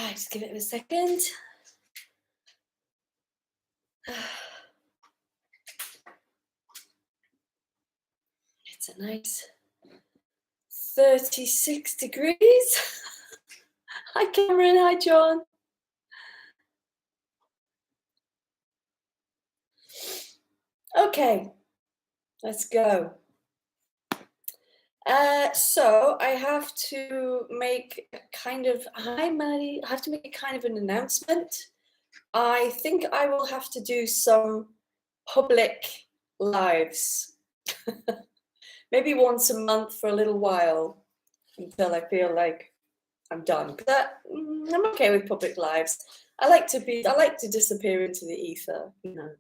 Right, just give it a second. It's a nice 36 degrees. Hi Cameron, hi John. Okay, let's go. So I have to make a kind of, hi Maddie, I have to make a kind of an announcement. I think I will have to do some public lives. Maybe once a month for a little while until I feel like I'm done. But I'm okay with public lives. I like to disappear into the ether, you know.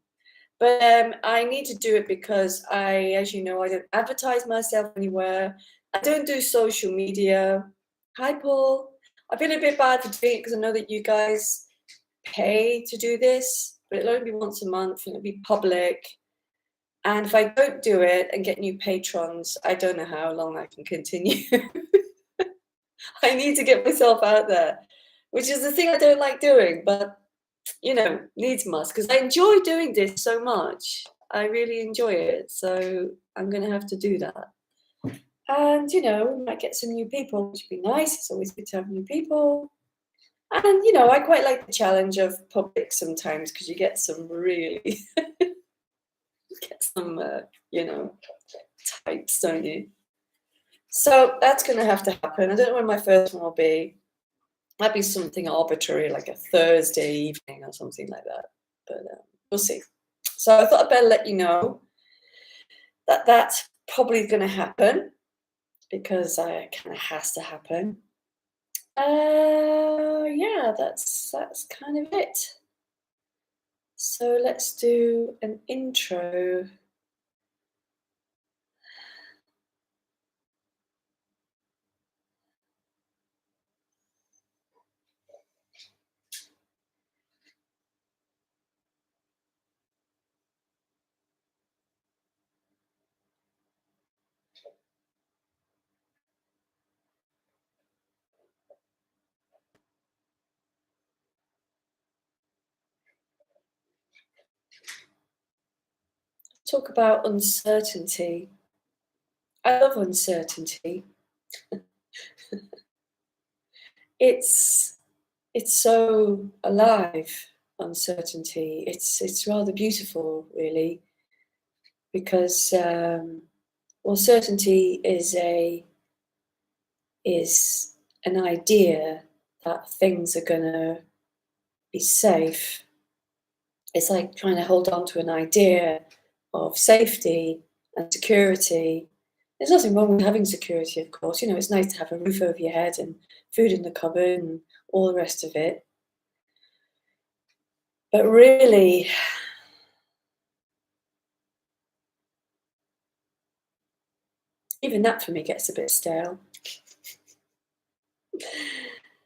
But I need to do it because as you know, I don't advertise myself anywhere. I don't do social media. Hi, Paul. I feel a bit bad for doing it because I know that you guys pay to do this, but it'll only be once a month and it'll be public. And if I don't do it and get new patrons, I don't know how long I can continue. I need to get myself out there, which is the thing I don't like doing, but you know, needs must, because I enjoy doing this so much. I really enjoy it. So I'm going to have to do that. And, you know, we might get some new people, which would be nice. It's always good to have new people. And, you know, I quite like the challenge of public sometimes because you get some really, you know, types, don't you? So that's going to have to happen. I don't know when my first one will be. Might be something arbitrary, like a Thursday evening or something like that. But we'll see. So I thought I'd better let you know that that's probably going to happen because it kind of has to happen. Yeah, that's kind of it. So let's do an intro. Talk about uncertainty. I love uncertainty. It's so alive, uncertainty. It's rather beautiful, really, because well, certainty is an idea that things are gonna be safe. It's like trying to hold on to an idea of safety and security. There's nothing wrong with having security, of course. You know, it's nice to have a roof over your head and food in the cupboard and all the rest of it. But really, even that for me gets a bit stale.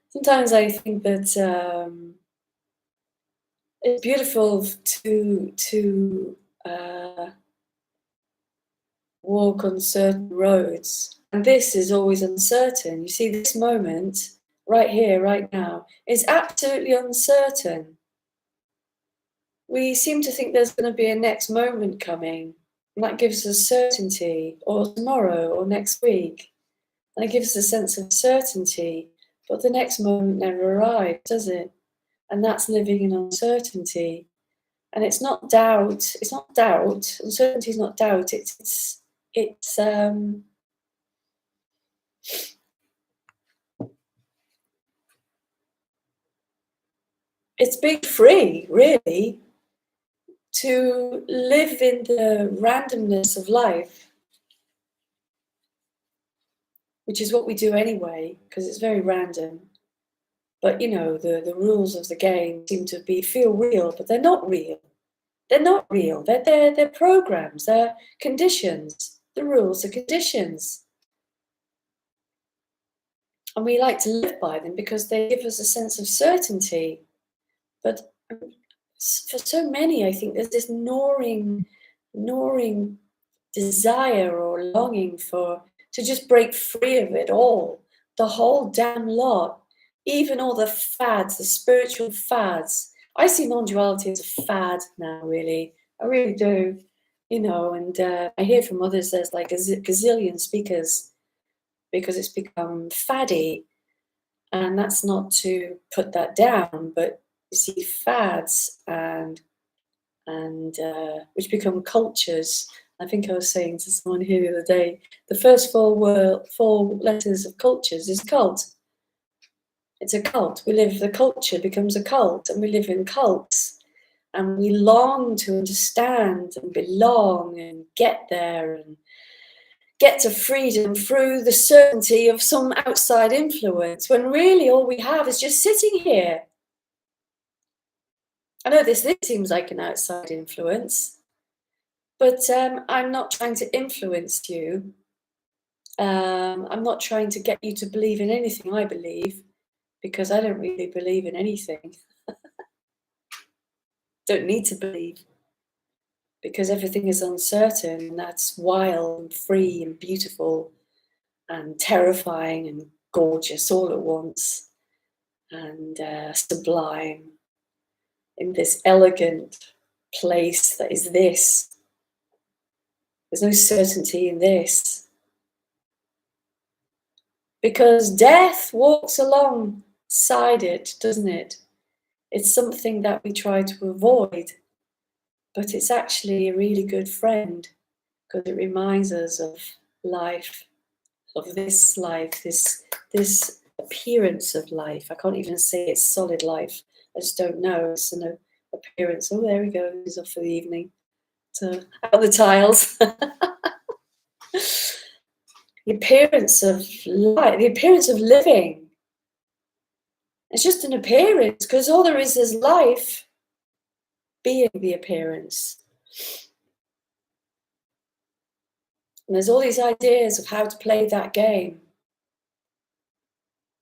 Sometimes I think that it's beautiful to walk on certain roads, and this is always uncertain. You see, this moment right here, right now, is absolutely uncertain. We seem to think there's going to be a next moment coming, and that gives us certainty, or tomorrow, or next week. And it gives us a sense of certainty, but the next moment never arrives, does it? And that's living in uncertainty. And it's not doubt. It's not doubt. Uncertainty is not doubt. It's being free, really, to live in the randomness of life, which is what we do anyway, because it's very random. But you know, the rules of the game seem to feel real, but they're not real. They're not real. They're programs. They're conditions. The rules are conditions, and we like to live by them because they give us a sense of certainty. But for so many, I think there's this gnawing desire or longing to just break free of it all, the whole damn lot. Even all the fads, the spiritual fads. I see non-duality as a fad now, really. I really do. You know, and I hear from others there's like a gazillion speakers because it's become faddy. And that's not to put that down, but you see fads and which become cultures. I think I was saying to someone here the other day, the first four letters of cultures is cult. It's a cult. The culture becomes a cult, and we live in cults, and we long to understand and belong and get there and get to freedom through the certainty of some outside influence, when really all we have is just sitting here. I know this seems like an outside influence, but I'm not trying to influence you. I'm not trying to get you to believe in anything I believe, because I don't really believe in anything. Don't need to believe, because everything is uncertain, and that's wild and free and beautiful and terrifying and gorgeous all at once, and sublime in this elegant place that is this. There's no certainty in this, because death walks alongside it, doesn't it? It's something that we try to avoid, but it's actually a really good friend, because it reminds us of life, of this life, this appearance of life. I can't even say it's solid life. I just don't know. It's an appearance. Oh, there we go. He's off for the evening. So out the tiles. The appearance of life, the appearance of living. It's just an appearance, because all there is life being the appearance. And there's all these ideas of how to play that game.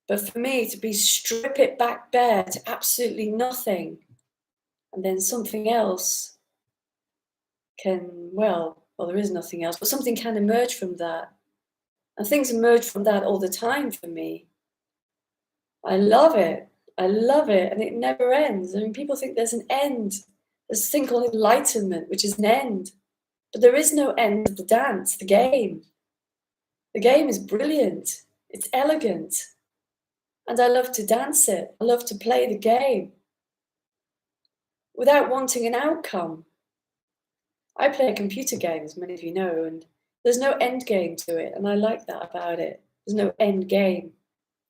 But for me, to be strip it back bare to absolutely nothing, and then something else can, well, there is nothing else, but something can emerge from that. And things emerge from that all the time for me. I love it. I love it. And it never ends. I mean, people think there's an end. There's a thing called enlightenment, which is an end. But there is no end to the dance, the game. The game is brilliant. It's elegant. And I love to dance it. I love to play the game without wanting an outcome. I play a computer game, as many of you know, and there's no end game to it. And I like that about it. There's no end game.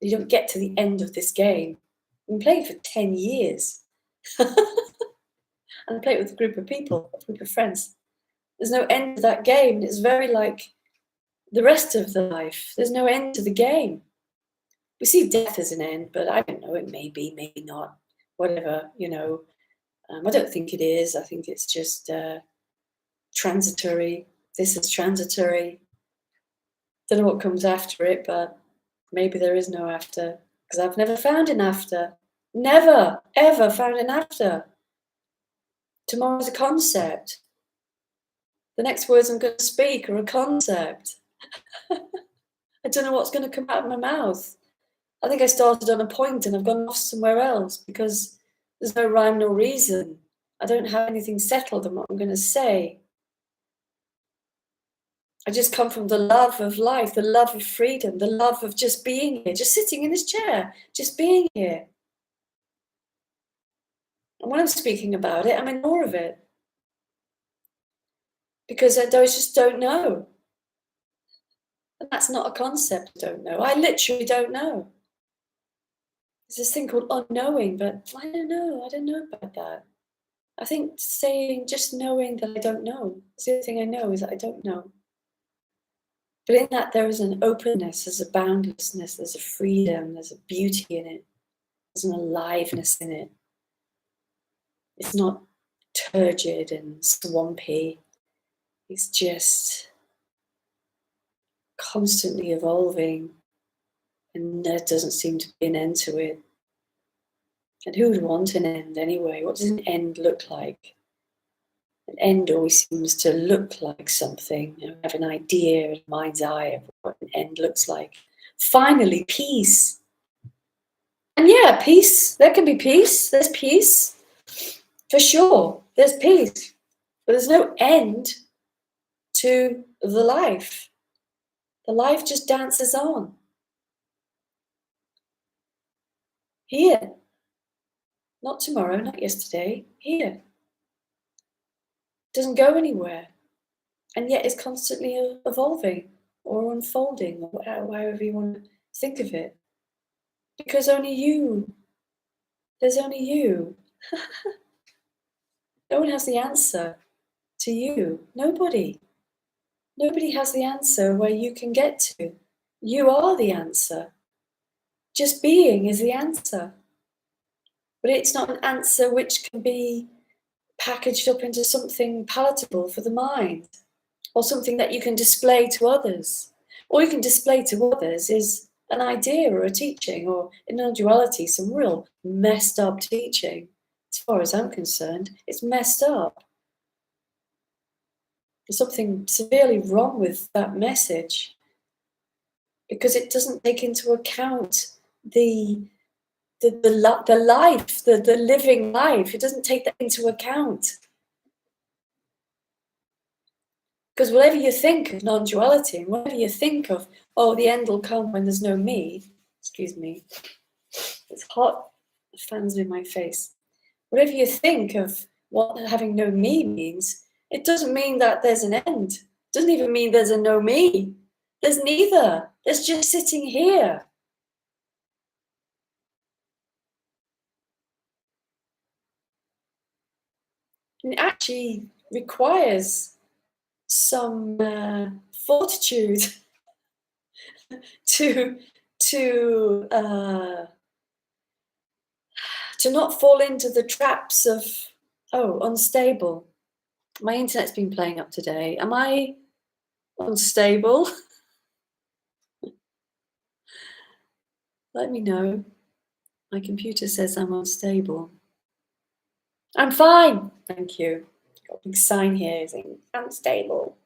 You don't get to the end of this game. I've been playing for 10 years. And I play it with a group of people, a group of friends. There's no end to that game. And it's very like the rest of the life. There's no end to the game. We see death as an end, but I don't know, it may be, maybe not, whatever, you know. I don't think it is. I think it's just transitory. This is transitory. Don't know what comes after it, but maybe there is no after, because I've never found an after. Never, ever found an after. Tomorrow's a concept. The next words I'm going to speak are a concept. I don't know what's going to come out of my mouth. I think I started on a point and I've gone off somewhere else, because there's no rhyme, no reason. I don't have anything settled on what I'm going to say. I just come from the love of life, the love of freedom, the love of just being here, just sitting in this chair, just being here. And when I'm speaking about it, I'm in awe of it, because I just don't know. And that's not a concept, I don't know. I literally don't know. There's this thing called unknowing, but I don't know about that. I think saying, just knowing that I don't know, the only thing I know is that I don't know. But in that, there is an openness, there's a boundlessness, there's a freedom, there's a beauty in it, there's an aliveness in it. It's not turgid and swampy. It's just constantly evolving, and there doesn't seem to be an end to it. And who would want an end anyway? What does an end look like? An end always seems to look like something. You know, have an idea in mind's eye of what an end looks like. Finally, peace. And yeah, peace, there can be peace. There's peace, for sure. There's peace. But there's no end to the life. The life just dances on. Here. Not tomorrow, not yesterday. Here. Doesn't go anywhere. And yet it's constantly evolving or unfolding, or however you want to think of it. Because only you, there's only you. No one has the answer to you. Nobody. Nobody has the answer where you can get to. You are the answer. Just being is the answer. But it's not an answer which can be packaged up into something palatable for the mind, or something that you can display to others. All you can display to others is an idea or a teaching, or in non-duality, some real messed up teaching. As far as I'm concerned, it's messed up. There's something severely wrong with that message, because it doesn't take into account the life, the living life. It doesn't take that into account. Because whatever you think of non-duality, and whatever you think of, oh, the end will come when there's no me, excuse me, it's hot, the fan's in my face. Whatever you think of what having no me means, it doesn't mean that there's an end. It doesn't even mean there's a no me. There's neither. There's just sitting here. And it actually requires some fortitude to not fall into the traps of, oh, unstable. My internet's been playing up today. Am I unstable? Let me know. My computer says I'm unstable. I'm fine, thank you. Got a big sign here saying unstable.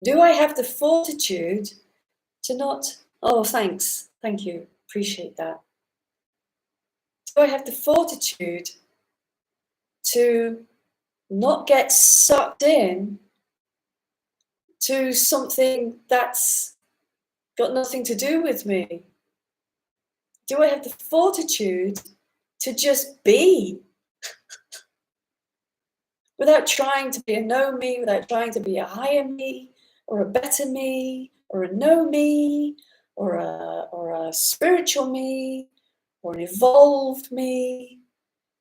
Do I have the fortitude to not, oh, thanks, thank you, appreciate that. Do I have the fortitude to not get sucked in to something that's got nothing to do with me? Do I have the fortitude to just be without trying to be a no me, without trying to be a higher me, or a better me, or a no me, or a spiritual me, or an evolved me?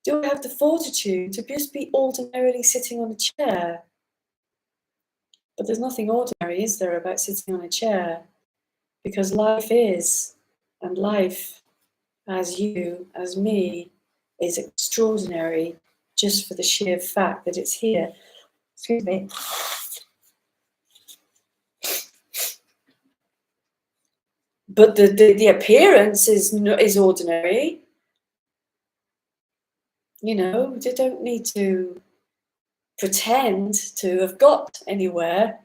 Do I have the fortitude to just be ordinarily sitting on a chair? But there's nothing ordinary, is there, about sitting on a chair? Because life is, and life, as you, as me, is extraordinary just for the sheer fact that it's here. Excuse me. But the appearance is ordinary. You know, you don't need to pretend to have got anywhere.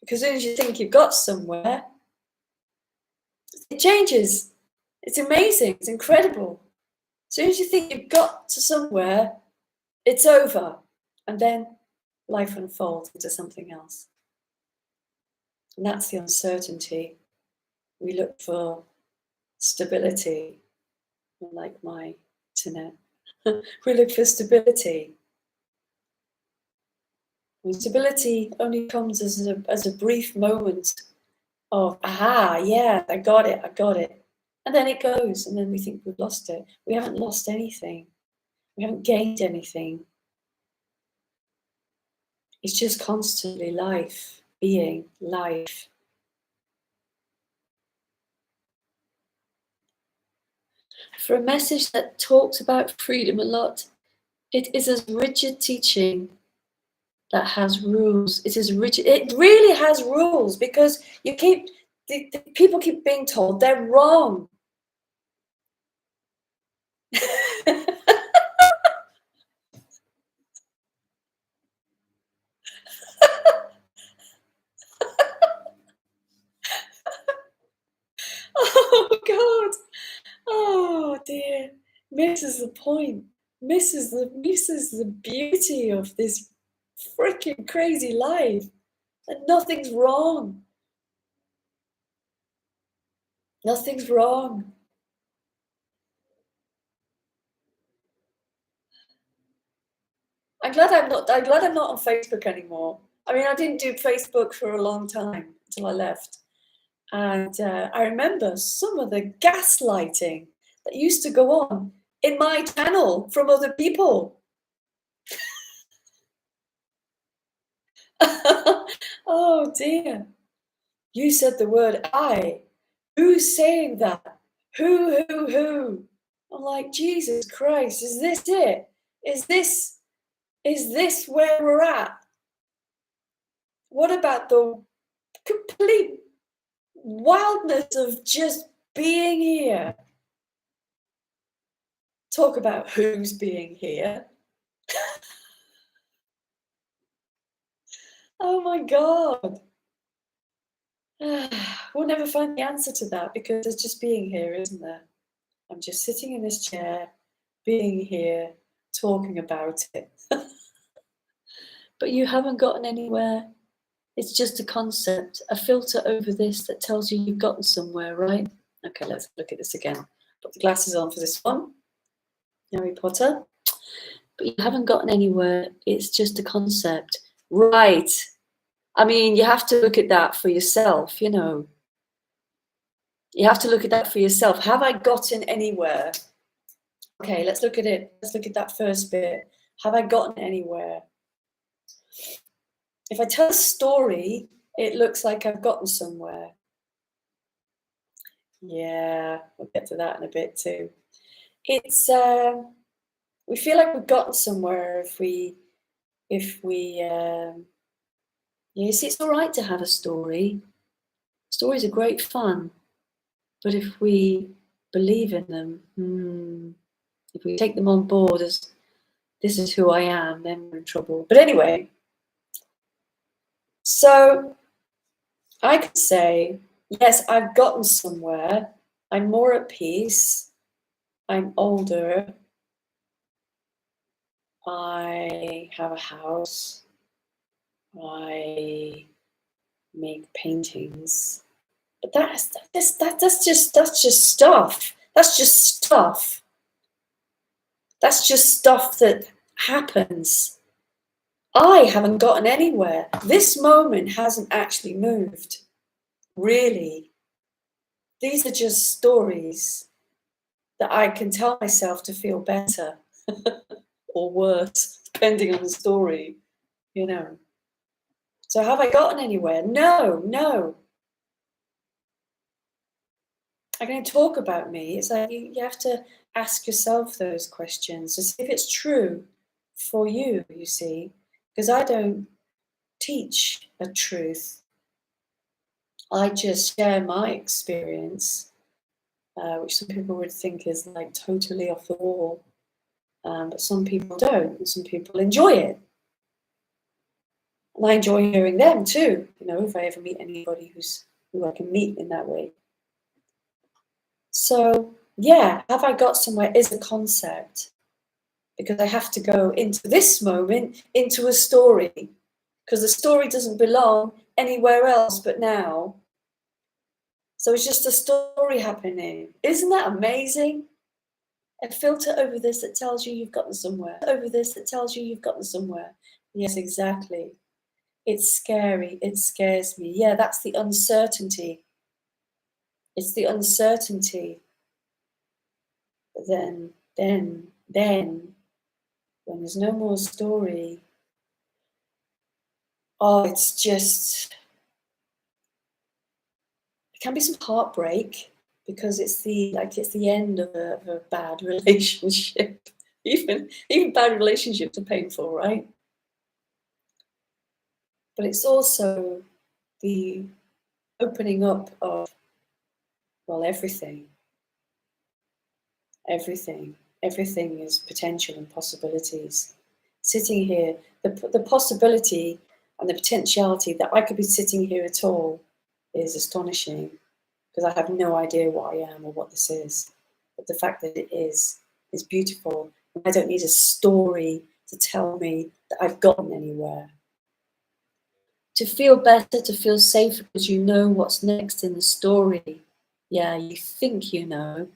Because as soon as you think you've got somewhere, it changes. It's amazing. It's incredible. As soon as you think you've got to somewhere, it's over. And then life unfolds into something else. And that's the uncertainty. We look for stability, like my internet. We look for stability. And stability only comes as a brief moment of, aha, yeah, I got it. And then it goes, and then we think we've lost it. We haven't lost anything. We haven't gained anything. It's just constantly life, being, life. For a message that talks about freedom a lot, it is a rigid teaching that has rules. It is rigid. It really has rules, because you keep the people keep being told they're wrong. misses the point, misses the beauty of this freaking crazy life. And nothing's wrong. Nothing's wrong. I'm glad I'm not on Facebook anymore. I mean, I didn't do Facebook for a long time until I left. And I remember some of the gaslighting that used to go on in my channel from other people. Oh dear. You said the word I. Who's saying that? Who? I'm like, Jesus Christ, is this it? Is this where we're at? What about the complete wildness of just being here? Talk about who's being here. Oh my God. We'll never find the answer to that because there's just being here, isn't there? I'm just sitting in this chair, being here, talking about it. But you haven't gotten anywhere. It's just a concept, a filter over this that tells you you've gotten somewhere, right? Okay, let's look at this again. Put the glasses on for this one. Harry Potter. But you haven't gotten anywhere. It's just a concept. Right. I mean, you have to look at that for yourself, you know. You have to look at that for yourself. Have I gotten anywhere? Okay, let's look at it. Let's look at that first bit. Have I gotten anywhere? If I tell a story, it looks like I've gotten somewhere. Yeah, we'll get to that in a bit too. It's we feel like we've gotten somewhere if we you see, it's all right to have a story. Stories are great fun, but if we believe in them, if we take them on board as this is who I am, then we're in trouble. But anyway, so I could say, yes, I've gotten somewhere. I'm more at peace. I'm older. I have a house. I make paintings. But that's just stuff. That's just stuff. That's just stuff that happens. I haven't gotten anywhere. This moment hasn't actually moved. Really. These are just stories that I can tell myself to feel better or worse, depending on the story, you know. So have I gotten anywhere? No. I'm going to talk about me. It's like you have to ask yourself those questions to see if it's true for you, you see, because I don't teach a truth. I just share my experience, which some people would think is like totally off the wall, but some people don't, and some people enjoy it. And I enjoy hearing them too, you know, if I ever meet anybody who I can meet in that way. So yeah, have I got somewhere is a concept, because I have to go into this moment, into a story, because the story doesn't belong anywhere else but now. So it's just a story happening. Isn't that amazing? A filter over this that tells you you've gotten somewhere. Over this that tells you you've gotten somewhere. Yes, exactly. It's scary. It scares me. Yeah, that's the uncertainty. It's the uncertainty. But then, when there's no more story, oh, it's just, it can be some heartbreak because it's the end of a bad relationship. Even bad relationships are painful, right? But it's also the opening up of, well, everything. Everything is potential and possibilities. Sitting here, the possibility and the potentiality that I could be sitting here at all is astonishing, because I have no idea what I am or what this is. But the fact that it is is beautiful. I don't need a story to tell me that I've gotten anywhere. To feel better, to feel safer, because you know what's next in the story. Yeah, you think you know.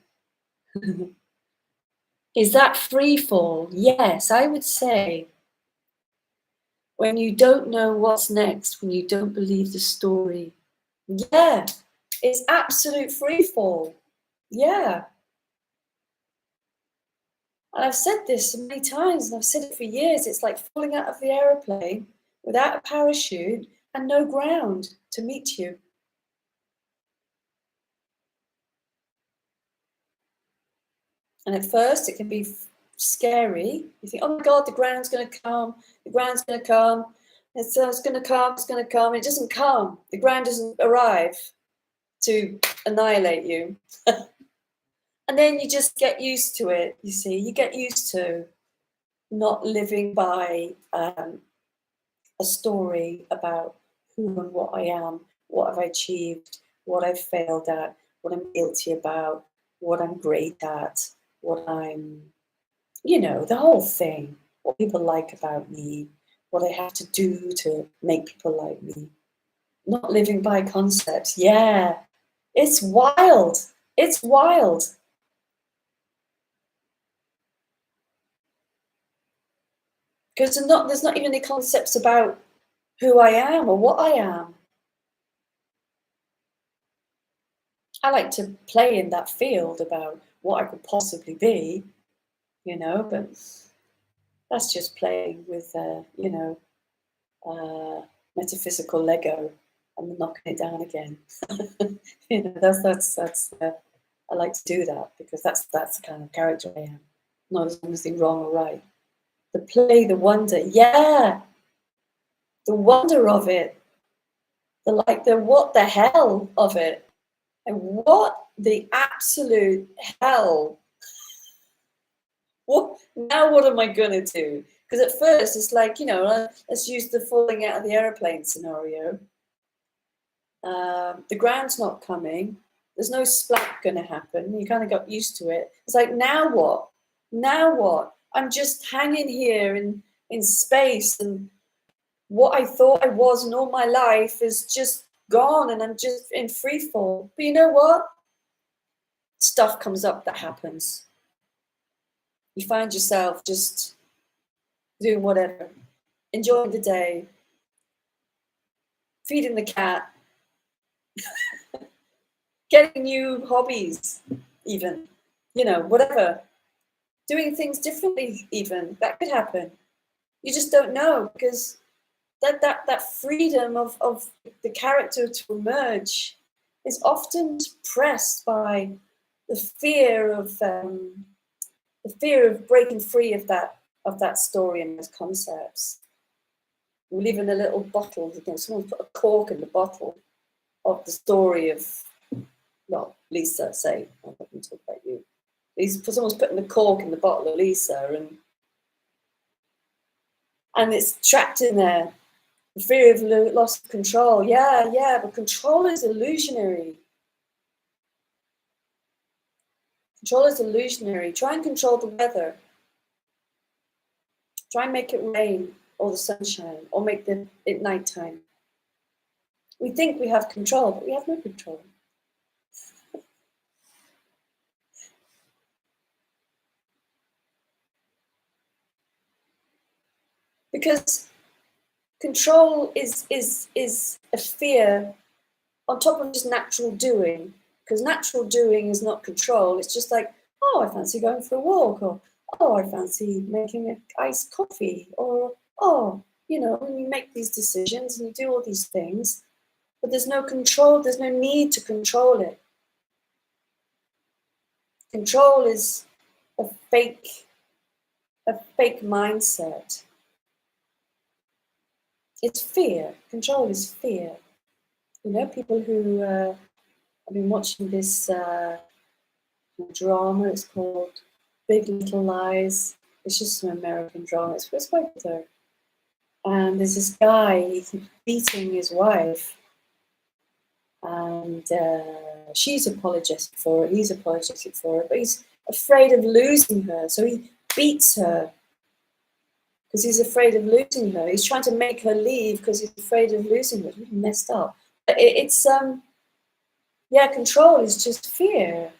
Is that free fall? Yes, I would say. When you don't know what's next, when you don't believe the story. Yeah, it's absolute free fall. Yeah. And I've said this many times, and I've said it for years. It's like falling out of the aeroplane without a parachute and no ground to meet you. And at first, it can be scary. You think, oh my God, the ground's going to come. The ground's going to come. It's going to come. It's going to come. It doesn't come. The ground doesn't arrive to annihilate you. And then you just get used to it, you see. You get used to not living by a story about who and what I am, what have I achieved, what I've failed at, what I'm guilty about, what I'm great at, what I'm, the whole thing, what people like about me, what I have to do to make people like me. Not living by concepts. Yeah, it's wild. It's wild. Because there's not even any concepts about who I am or what I am. I like to play in that field about what I could possibly be, but that's just playing with, metaphysical Lego and knocking it down again. That's I like to do that because that's the kind of character I am. Not as anything wrong or right. The play, the wonder, yeah, the wonder of it, the what the hell of it, and what the absolute hell. What am I gonna do? Because at first it's like, let's use the falling out of the airplane scenario. The ground's not coming. There's no splat going to happen. You kind of got used to it. It's like, now what? Now what? I'm just hanging here in space, and what I thought I was in all my life is just gone, and I'm just in free fall. But you know what? Stuff comes up that happens. You find yourself just doing whatever, enjoying the day, feeding the cat, getting new hobbies, even, whatever, doing things differently, even that could happen. You just don't know, because that freedom of the character to emerge is often suppressed by the fear of breaking free of that story and those concepts. We live in a little bottle. Someone's put a cork in the bottle of the story of, well, Lisa, say, I'm not going to talk about you. Someone's putting the cork in the bottle of Lisa, and it's trapped in there. The fear of loss of control. Yeah, but control is illusionary. Control is illusionary. Try and control the weather. Try and make it rain or the sunshine, or make it nighttime. We think we have control, but we have no control. Because control is a fear on top of just natural doing. Because natural doing is not control. It's just like, oh, I fancy going for a walk, or oh, I fancy making an iced coffee, or oh, when you make these decisions and you do all these things, but there's no control. There's no need to control it. Control is a fake mindset. It's fear. Control is fear. People who have been watching this drama. It's called Big Little Lies. It's just some American drama. It's quite good. And there's this guy, he's beating his wife, and she's apologetic for it. He's apologetic for it, but afraid of losing her. So he beats her because he's afraid of losing her. He's trying to make her leave because he's afraid of losing her. It's really messed up. It's yeah, control is just fear.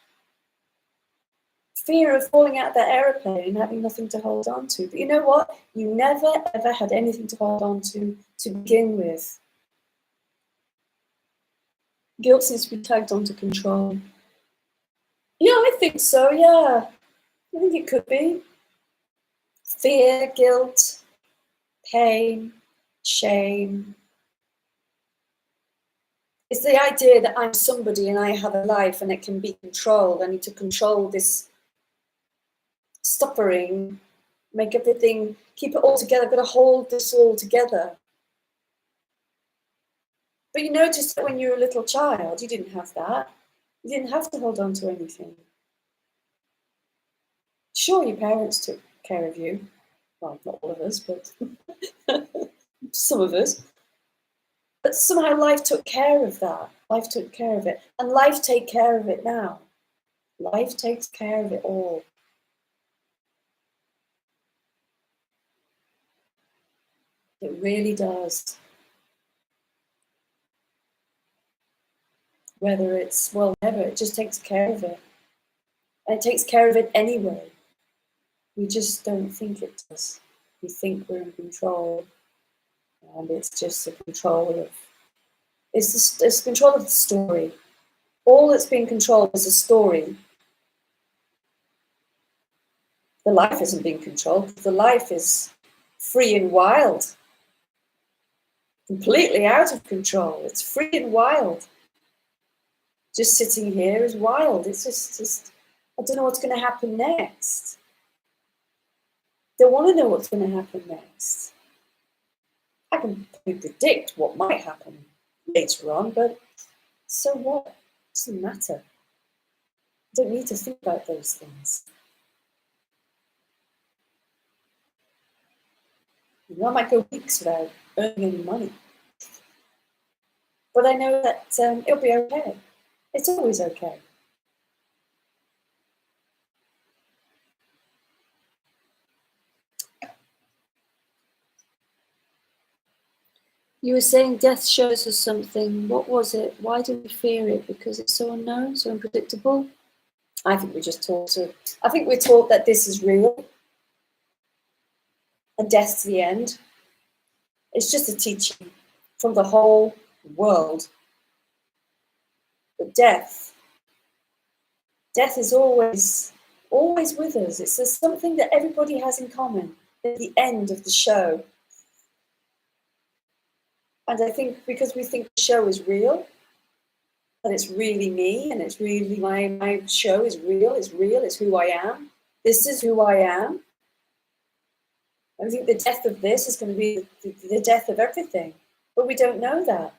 Fear of falling out of that aeroplane and having nothing to hold on to. But you know what? You never ever had anything to hold on to begin with. Guilt seems to be tagged onto control. Yeah, I think so, yeah. I think it could be. Fear, guilt, pain, shame. It's the idea that I'm somebody and I have a life and it can be controlled. I need to control this suffering, make everything, keep it all together. I've got to hold this all together. But you notice that when you were a little child, you didn't have that. You didn't have to hold on to anything. Sure, your parents took care of you. Well, not all of us, but some of us. But somehow life took care of that. Life took care of it. And life takes care of it now. Life takes care of it all. It really does. Whether it's, well, never, it just takes care of it. And it takes care of it anyway. We just don't think it does. We think we're in control. And it's just the control of, it's control of the story. All that's being controlled is a story. The life isn't being controlled. The life is free and wild. Completely out of control. It's free and wild. Just sitting here is wild. It's just I don't know what's going to happen next. Don't want to know what's going to happen next. I can predict what might happen later on, but so what? It doesn't matter. I don't need to think about those things. You know, I might go weeks without earning any money. But I know that it'll be okay. It's always okay. You were saying death shows us something. What was it? Why do we fear it? Because it's so unknown, so unpredictable? I think we're just taught to. I think we're taught that this is real and death's the end. It's just a teaching from the whole world. But death is always with us. It's something that everybody has in common at the end of the show. And I think because we think the show is real, and it's really me, and it's really my show is real, it's who I am. This is who I am. I think the death of this is going to be the death of everything, but we don't know that.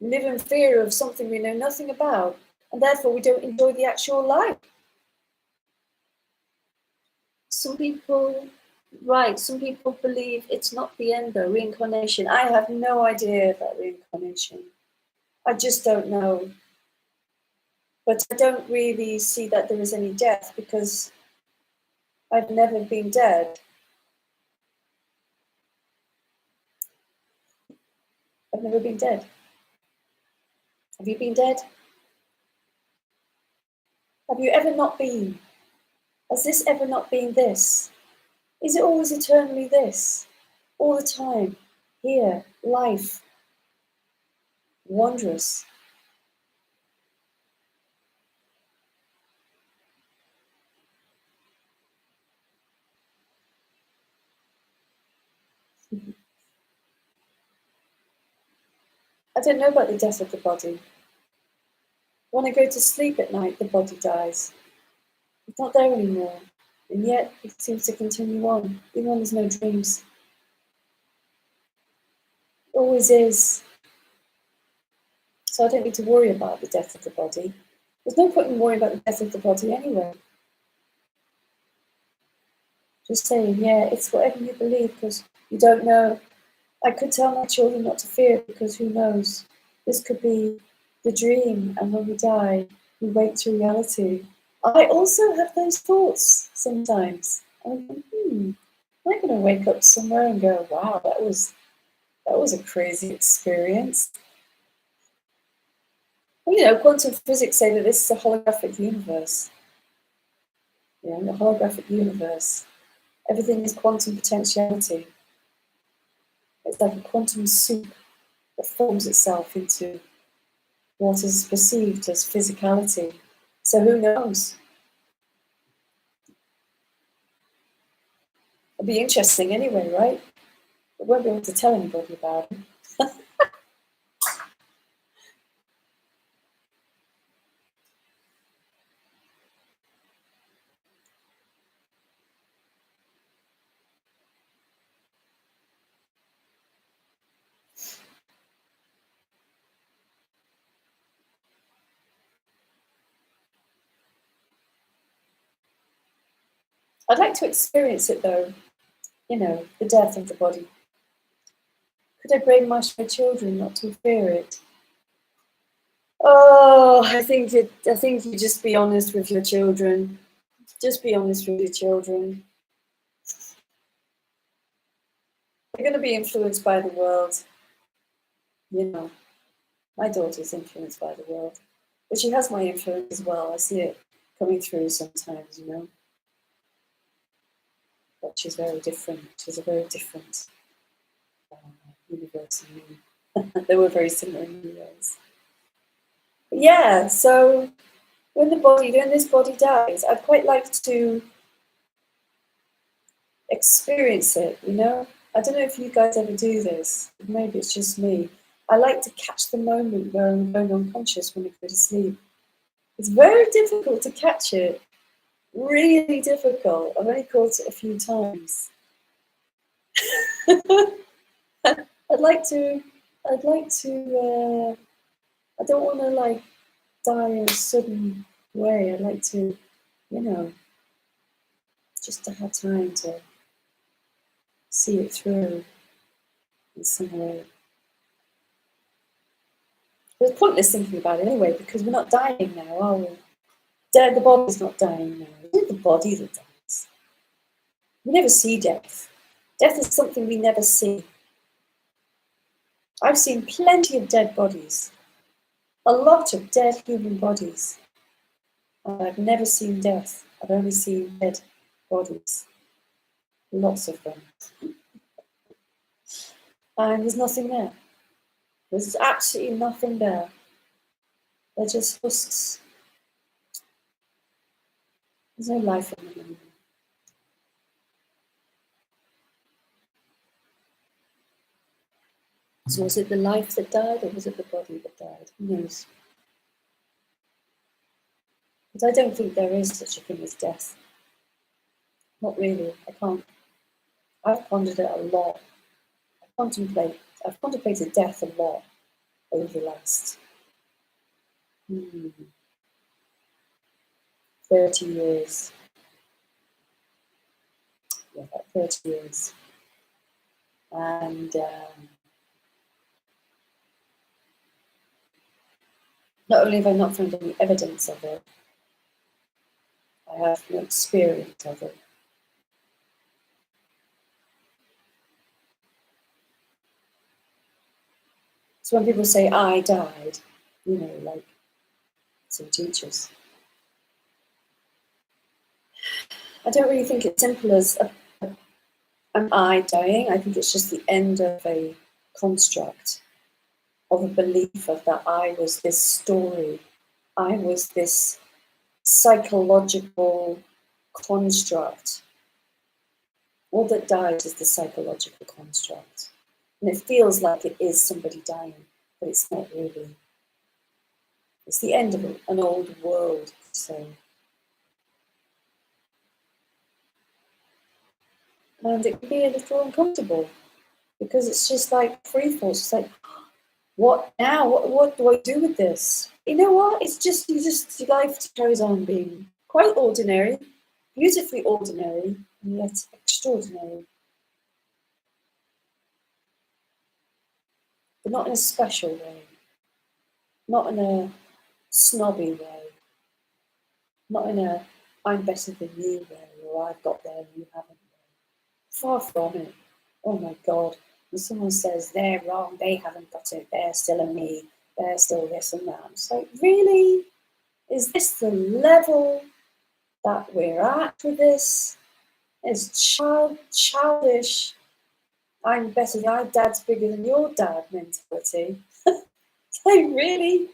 We live in fear of something we know nothing about, and therefore we don't enjoy the actual life. Some people believe it's not the end though, reincarnation. I have no idea about reincarnation. I just don't know. But I don't really see that there is any death because I've never been dead. I've never been dead. Have you been dead? Have you ever not been? Has this ever not been this? Is it always eternally this? All the time? Here, life. Wondrous. I don't know about the death of the body. When I go to sleep at night, the body dies. It's not there anymore. And yet it seems to continue on, even when there's no dreams. It always is. So I don't need to worry about the death of the body. There's no point in worrying about the death of the body anyway. Just saying, yeah, it's whatever you believe because you don't know. I could tell my children not to fear because who knows? This could be the dream, and when we die, we wake to reality. I also have those thoughts sometimes. I think, am I going to wake up somewhere and go, wow, that was a crazy experience? Well, you know, quantum physics say that this is a holographic universe. Yeah, in the holographic universe, everything is quantum potentiality. It's like a quantum soup that forms itself into what is perceived as physicality. So who knows? It'll be interesting anyway, right? I won't be able to tell anybody about it. I'd like to experience it though, you know, the death of the body. Could I brainwash my children not to fear it? Oh, I think you just be honest with your children. Just be honest with your children. They're going to be influenced by the world. You know, my daughter's influenced by the world, but she has my influence as well. I see it coming through sometimes, you know. But she's very different. She's a very different universe than me. They were very similar in many ways. But yeah, so when this body dies, I'd quite like to experience it, you know? I don't know if you guys ever do this. Maybe it's just me. I like to catch the moment where I'm going unconscious when I go to sleep. It's very difficult to catch it. Really difficult. I've only caught it a few times. I'd like to, I don't want to like die in a sudden way. I'd like to, you know, just to have time to see it through in some way. But it's pointless thinking about it anyway, because we're not dying now, are we? The body's not dying now. It's the body that dies. We never see death. Death is something we never see. I've seen plenty of dead bodies, a lot of dead human bodies. And I've never seen death. I've only seen dead bodies. Lots of them. And there's nothing there. There's absolutely nothing there. They're just husks. There's no life in them anymore. So was it the life that died, or was it the body that died? Who knows? But I don't think there is such a thing as death. Not really. I can't. I've pondered it a lot. I've contemplated death a lot over the last 30 years. Yeah, about 30 years. And not only have I not found any evidence of it, I have no experience of it. So when people say, I died, you know, like some teachers, I don't really think it's simple as am I dying? I think it's just the end of a construct, of a belief of that I was this story. I was this psychological construct. All that dies is the psychological construct. And it feels like it is somebody dying, but it's not really. It's the end of an old world. So, and it can be a little uncomfortable because it's just like free fall. It's like, what now? What do I do with this? You know what? It's just your life goes on being quite ordinary, beautifully ordinary, and yet extraordinary. But not in a special way. not in a snobby way, not in a I'm better than you way, or I've got there and you haven't. Far from it. Oh my God. When someone says they're wrong, they haven't got it, they're still a me, they're still this and that. It's like, really? Is this the level that we're at with this? It's childish. I'm better than my dad's bigger than your dad mentality. It's like, really?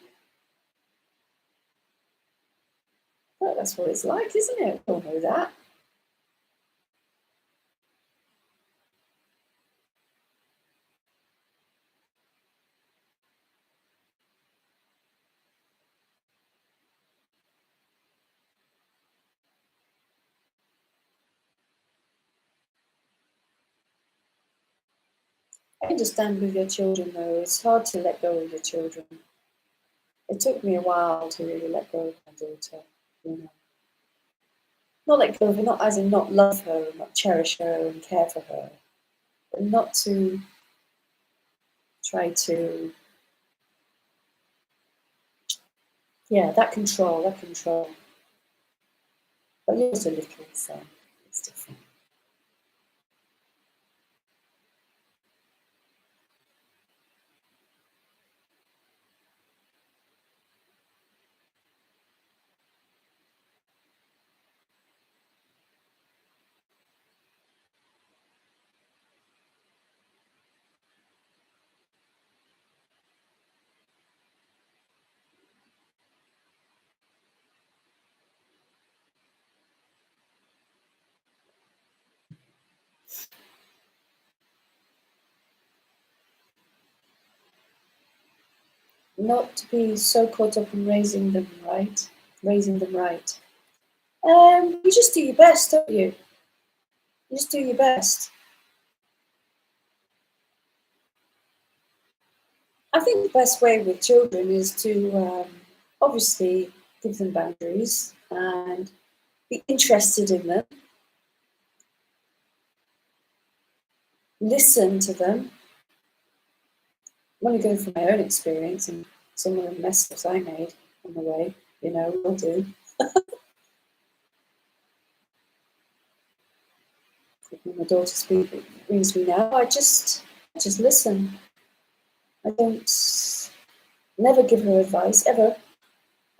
Well, that's what it's like, isn't it? We all know that. I understand with your children though, it's hard to let go of your children. It took me a while to really let go of my daughter, you know. Not let go of her, not as in not love her and not cherish her and care for her, but not to try to, yeah, that control. But you're also little, so it's different. Not to be so caught up in raising them right, raising them right. You just do your best, don't you? You just do your best. I think the best way with children is to obviously give them boundaries and be interested in them, listen to them. I'm only going from my own experience and some of the mess ups I made on the way, you know, will do. When my daughter brings me now, I just listen. I don't never give her advice ever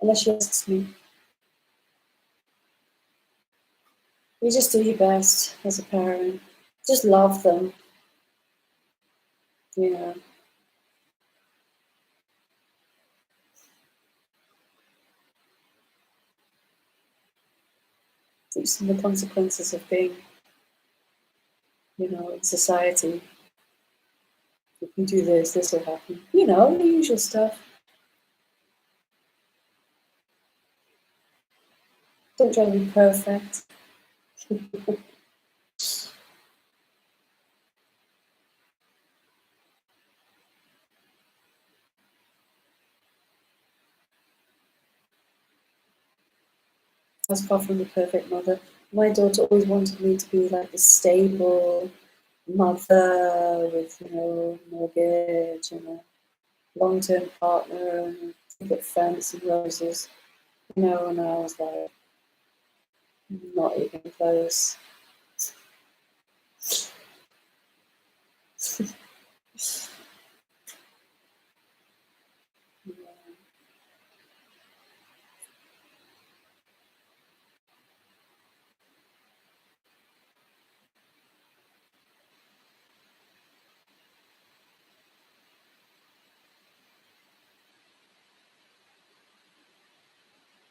unless she asks me. You just do your best as a parent. Just love them, you know. Teach them the consequences of being, you know, in society. If you do this, this will happen. You know, the usual stuff. Don't try to be perfect. I was far from the perfect mother. My daughter always wanted me to be like a stable mother with, you know, mortgage and a long-term partner and get fancy roses, you know, and I was like, not even close.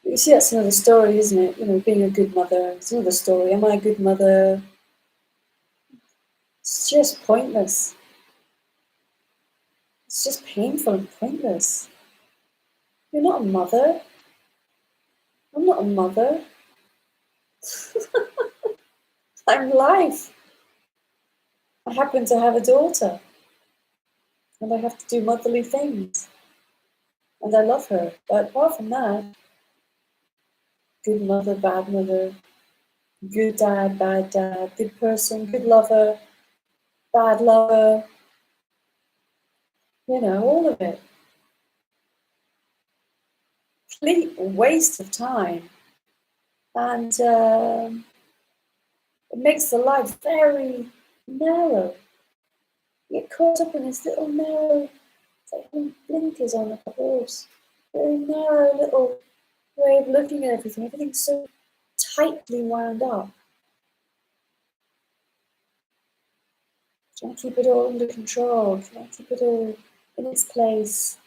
You see, that's another story, isn't it? You know, being a good mother. It's another story. Am I a good mother? It's just pointless. It's just painful and pointless. You're not a mother. I'm not a mother. I'm life. I happen to have a daughter. And I have to do motherly things. And I love her. But apart from that, good mother, bad mother, good dad, good person, good lover, bad lover, you know, all of it. complete waste of time. And it makes the life very narrow. You get caught up in this little narrow, it's like having blinkers on a horse. Very narrow little way of looking at everything. Everything's so tightly wound up. Trying to keep it all under control, trying to keep it all in its place.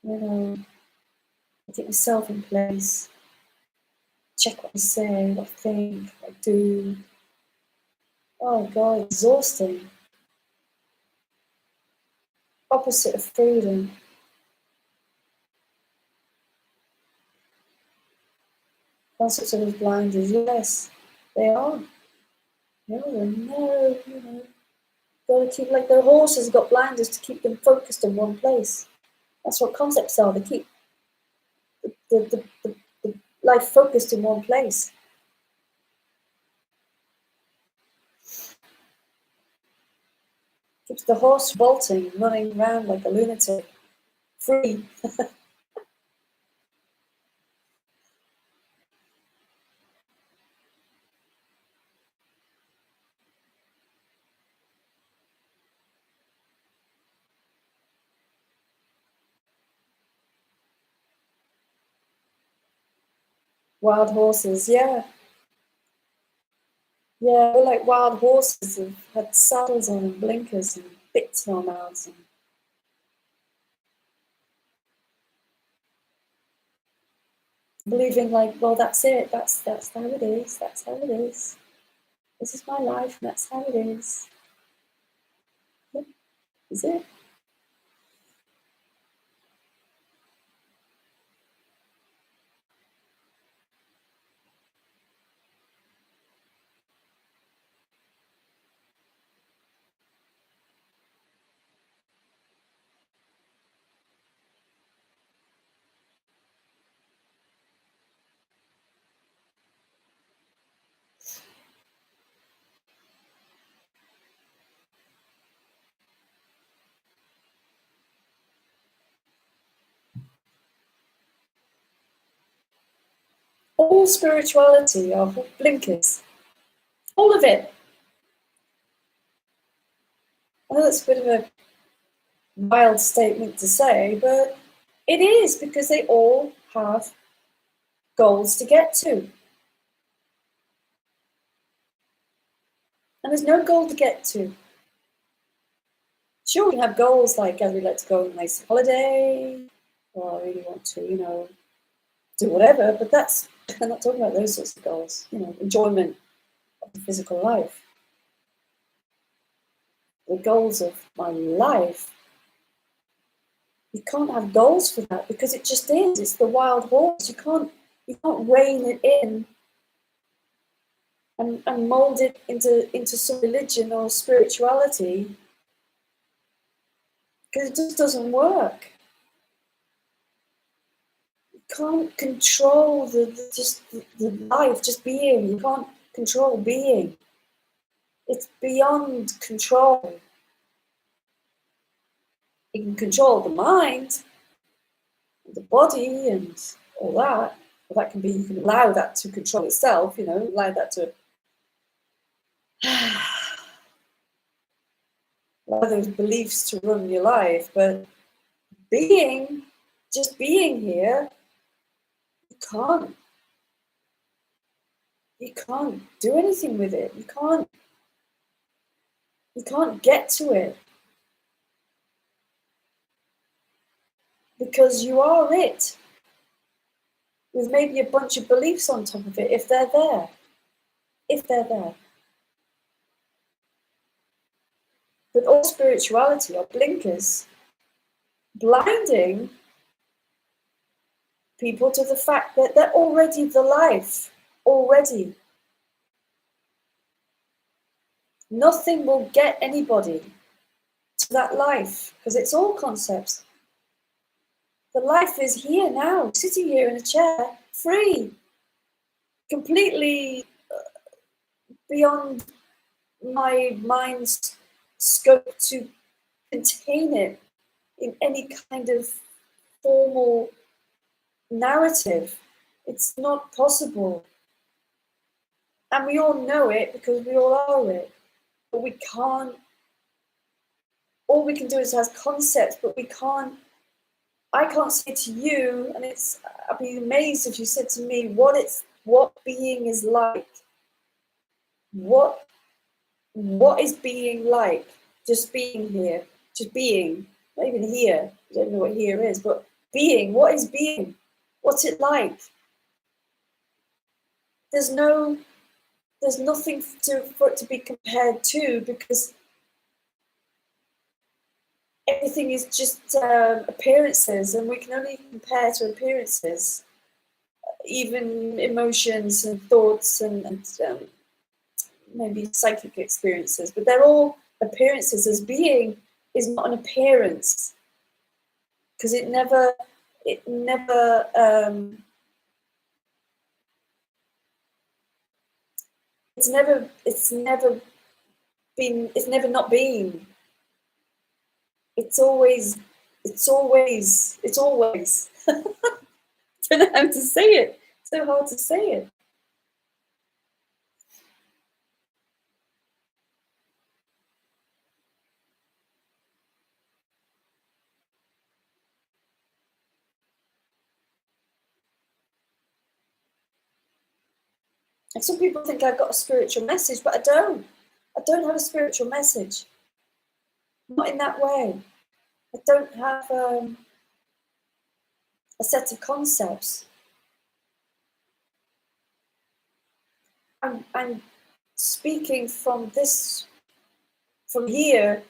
You know, get yourself in place. Check what I say, what I think, what I do. Oh God, exhausting. Opposite of freedom. Concepts of as blinders, yes, they are. No, they're narrow, you know. Gotta keep, like the horses got blinders to keep them focused in one place. That's what concepts are. They keep the life focused in one place. Keeps the horse bolting, running around like a lunatic, free. Wild horses, yeah. Yeah, we're like wild horses who've had saddles on and blinkers and bits in our mouths. And believing like, well, that's it. That's how it is. That's how it is. This is my life, and that's how it is. Yeah, is it? All spirituality are blinkers. All of it. I know that's a bit of a wild statement to say, but it is, because they all have goals to get to. And there's no goal to get to. Sure, we can have goals like, I really like to go on a nice holiday, or I really want to, you know, do whatever, but that's, I'm not talking about those sorts of goals, you know, enjoyment of the physical life. The goals of my life, you can't have goals for that, because it just is. It's the wild horse. You can't rein it in and mold it into some religion or spirituality, because it just doesn't work. You can't control the life, just being. You can't control being. It's beyond control. You can control the mind, the body, and all that. Well, that can be, you can allow that to control itself, you know, allow that to allow those beliefs to run your life. But being, just being here, you can't do anything with it. You can't get to it, because you are it, with maybe a bunch of beliefs on top of it, if they're there. If they're there. But all spirituality are blinkers, blinding people to the fact that they're already the life, already. Nothing will get anybody to that life, because it's all concepts. The life is here now, sitting here in a chair, free, completely beyond my mind's scope to contain it in any kind of formal narrative. It's not possible. And we all know it because we all are it. But we can't, all we can do is have concepts, but we can't, I can't say to you, and I'd be amazed if you said to me what being is like. What is being like? Just being here, just being, not even here. I don't know what here is, but being, what is being? What's it like? There's nothing for it to be compared to, because everything is just appearances, and we can only compare to appearances, even emotions and thoughts and maybe psychic experiences, but they're all appearances. As being is not an appearance, because it never it's never not been. It's always I don't know how to say it. It's so hard to say it. And some people think I've got a spiritual message, but I don't. I don't have a spiritual message. Not in that way. I don't have a set of concepts. I'm speaking from here,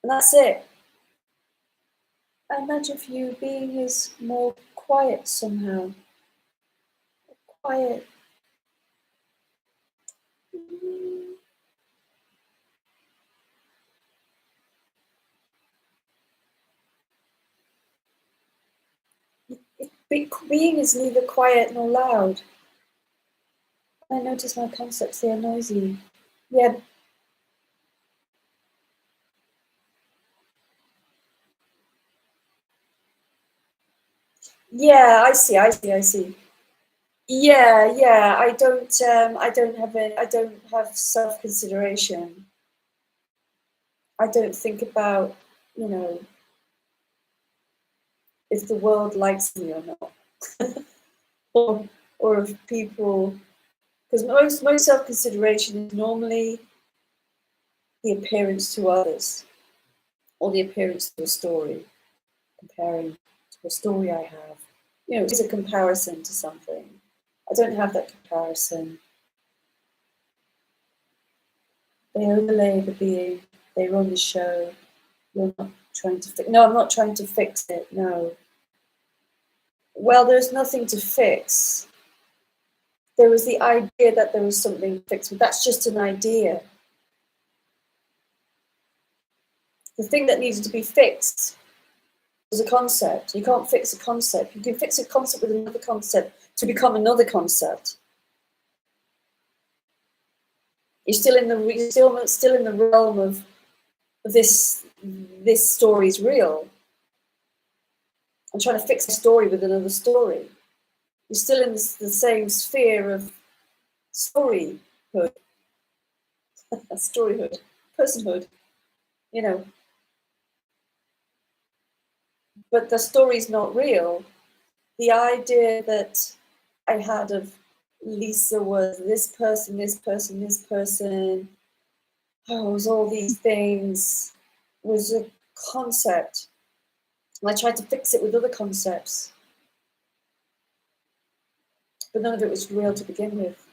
and that's it. I imagine for you, being is more quiet somehow. Quiet. Being is neither quiet nor loud. I notice my concepts, they are noisy. Yeah. Yeah, I see. Yeah. I don't have self-consideration. I don't think about, if the world likes me or not. or if people, because most self-consideration is normally the appearance to others, or the appearance to a story, comparing to a story I have. It's a comparison to something. I don't have that comparison. They overlay the being, they run the show. You're not trying to fix. No, I'm not trying to fix it. No. Well, there's nothing to fix. There was the idea that there was something to fix, but that's just an idea. The thing that needed to be fixed was a concept. You can't fix a concept. You can fix a concept with another concept to become another concept. You're still in the realm of this story is real. I'm trying to fix a story with another story. You're still in the same sphere of storyhood, storyhood, personhood, But the story's not real. The idea that I had of Lisa was this person, oh, it was all these things, was a concept. And I tried to fix it with other concepts. But none of it was real to begin with.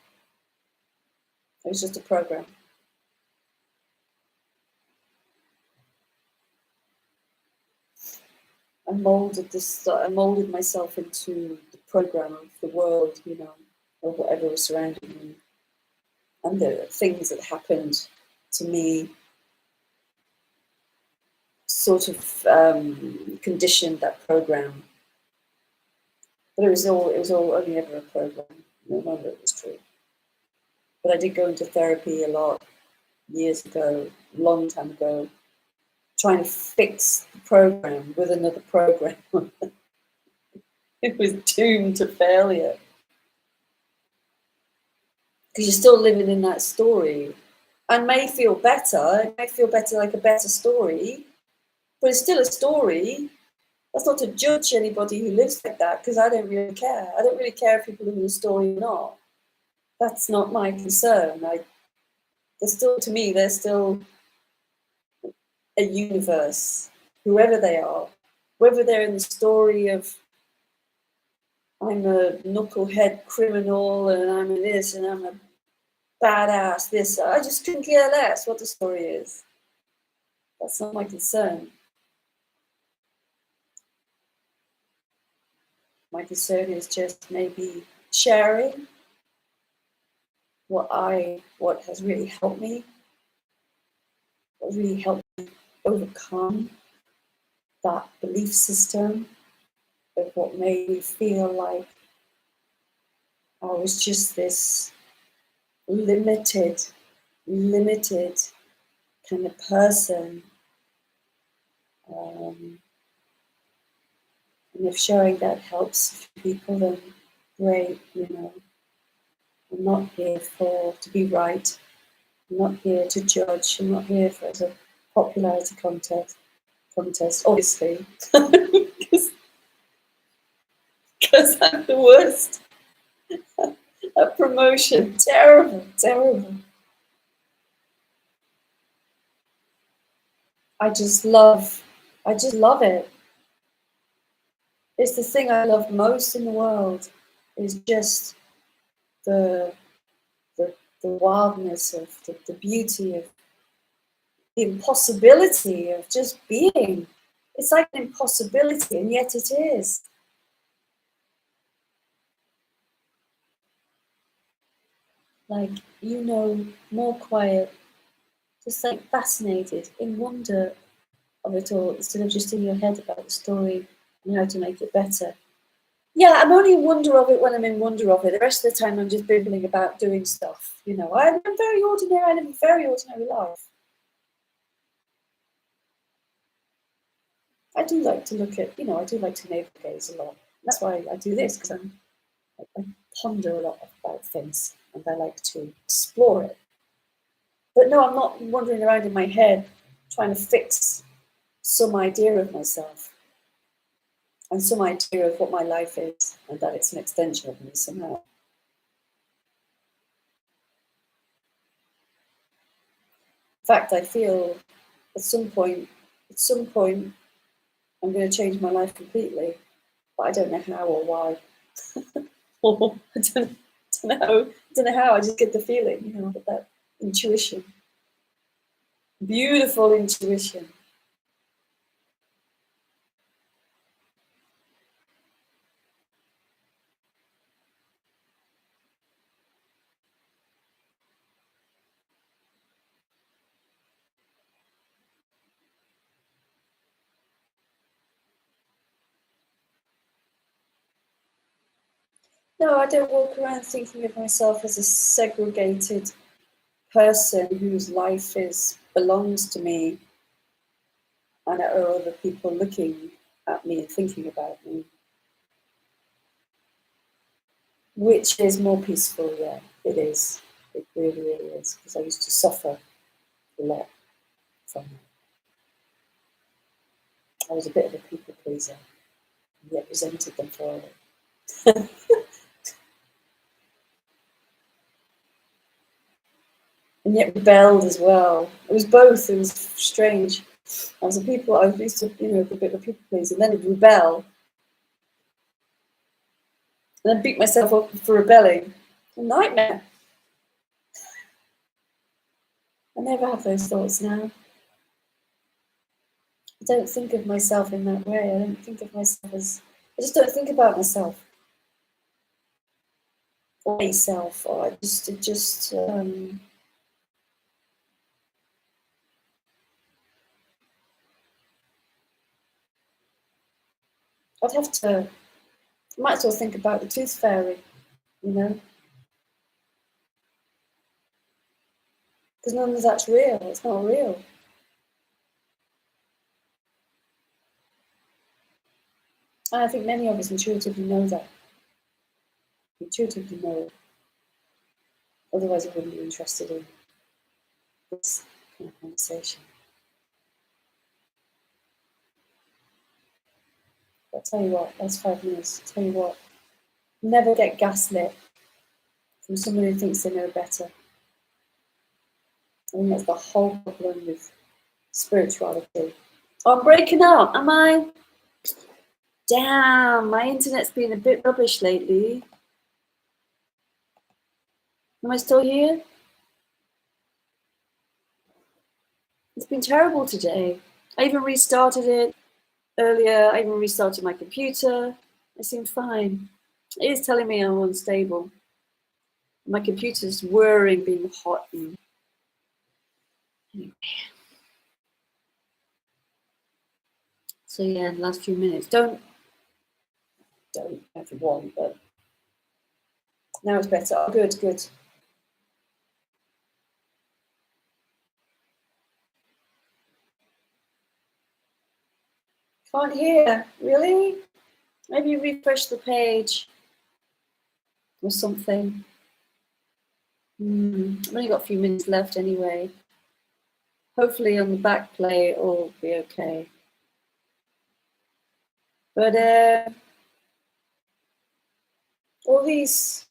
It was just a program. I molded myself into the program of the world, or whatever was surrounding me. And the things that happened to me sort of conditioned that program. But it was all only ever a program. None of it was true. But I did go into therapy a lot years ago, long time ago, trying to fix the program with another program. it was doomed to failure. Because you're still living in that story. And may feel better, it may feel better, like a better story, but it's still a story. That's not to judge anybody who lives like that, because I don't really care. I don't really care if people live in a story or not. That's not my concern. They're still, to me, they're still a universe, whoever they are. Whether they're in the story of I'm a knucklehead criminal and I'm a this and I'm a badass this, I just couldn't care less what the story is. That's not my concern. My concern is just maybe sharing what has really helped me, what really helped me overcome that belief system of what made me feel like I was just this limited kind of person. And if sharing that helps people, then great, you know. I'm not here to be right. I'm not here to judge. I'm not here for a popularity contest, obviously, because I'm the worst at promotion. Terrible, terrible. I just love it. It's the thing I love most in the world, is just the wildness of the beauty of the impossibility of just being. It's like an impossibility, and yet it is. Like, you know, more quiet, just like fascinated, in wonder of it all, instead of just in your head about the story and how to make it better. Yeah, I'm only in wonder of it when I'm in wonder of it. The rest of the time, I'm just bibbling about doing stuff. You know, I'm very ordinary. I live a very ordinary life. I do like to look at, you know, I do like to navel gaze a lot. That's why I do this, because I ponder a lot about things and I like to explore it. But no, I'm not wandering around in my head trying to fix some idea of myself and some idea of what my life is and that it's an extension of me somehow. In fact, I feel at some point, I'm going to change my life completely, but I don't know how or why. I don't know how. I just get the feeling, you know, that intuition, beautiful intuition. No, I don't walk around thinking of myself as a segregated person whose life belongs to me and there are other people looking at me and thinking about me, which is more peaceful. Yeah, it is. It really, really is, because I used to suffer a lot from it. I was a bit of a people pleaser, and yet resented them for it. And yet rebelled as well. It was both. It was strange. I used to, you know, be a bit of a people pleaser, and then I'd rebel, and then beat myself up for rebelling. A nightmare. I never have those thoughts now. I don't think of myself in that way. I don't think of myself as, I just don't think about myself or myself, or I'd have to, I might as well think about the tooth fairy, you know, because none of that's real. It's not real. And I think many of us intuitively know that. Intuitively know it. Otherwise, I wouldn't be interested in this kind of conversation. But I'll tell you what, that's 5 minutes. I'll tell you what, never get gaslit from someone who thinks they know better. I think that's the whole problem with spirituality. Oh, I'm breaking up, am I? Damn, my internet's been a bit rubbish lately. Am I still here? It's been terrible today. I even restarted it earlier. I even restarted my computer. It seemed fine. It is telling me I'm unstable. My computer's whirring, being hot. And anyway. So yeah, the last few minutes. Don't if you want, but now it's better. Oh, good. Can't hear, really? Maybe refresh the page or something. I've only got a few minutes left anyway. Hopefully on the back play it'll be okay. But all these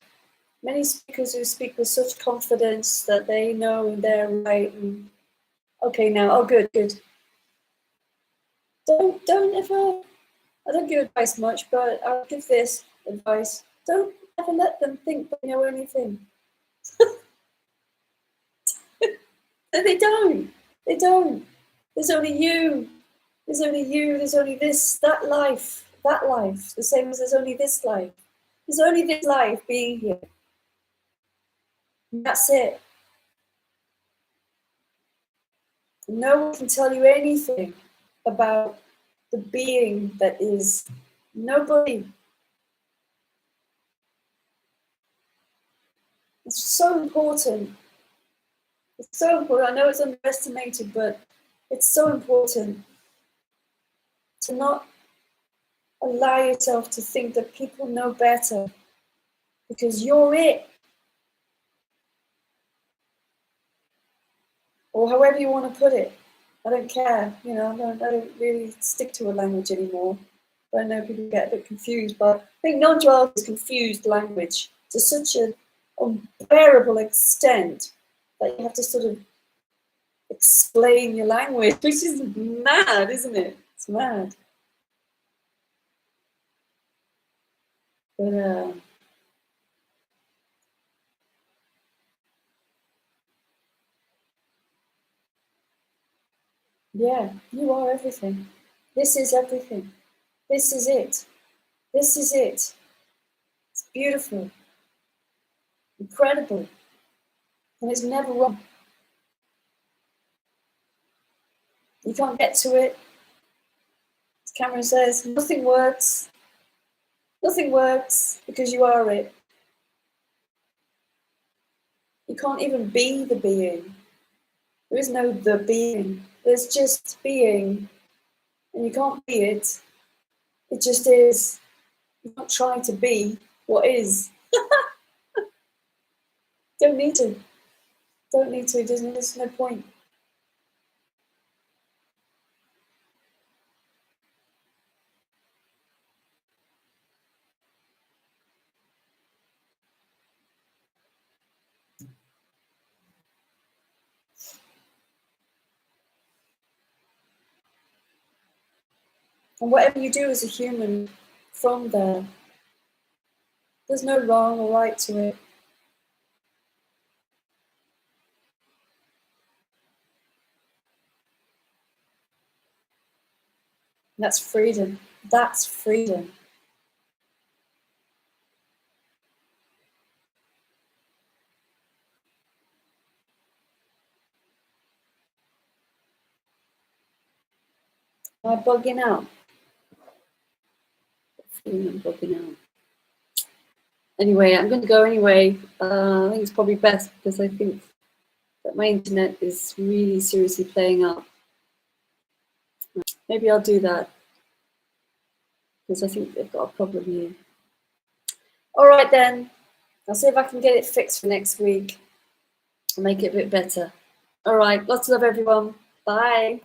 many speakers who speak with such confidence that they know they're right. And okay, now, oh, good. Don't ever. I don't give advice much, but I'll give this advice: don't ever let them think they know anything. They don't. They don't. There's only you. There's only you. There's only this, that life. The same as there's only this life. There's only this life being here. And that's it. No one can tell you anything about the being that is. Nobody. It's so important. It's so important. I know it's underestimated, but it's so important to not allow yourself to think that people know better, because you're it. Or however you want to put it. I don't care, I don't really stick to a language anymore. But I know people get a bit confused, but I think non-duality is confused language to such an unbearable extent that you have to sort of explain your language, which is mad, isn't it? It's mad. But yeah, you are everything. This is everything. This is it. This is it. It's beautiful, incredible, and it's never wrong. You can't get to it. As Cameron says, nothing works. Nothing works because you are it. You can't even be the being. There is no the being. There's just being, and you can't be it. It just is. You're not trying to be what is. Don't need to. Don't need to. There's no point. And whatever you do as a human from there, there's no wrong or right to it. That's freedom. That's freedom. Am I bugging out? I'm bugging out. Anyway, I'm going to go anyway. I think it's probably best because I think that my internet is really seriously playing up. Maybe I'll do that. because I think they've got a problem here. All right then, I'll see if I can get it fixed for next week and make it a bit better. All right, lots of love everyone. Bye.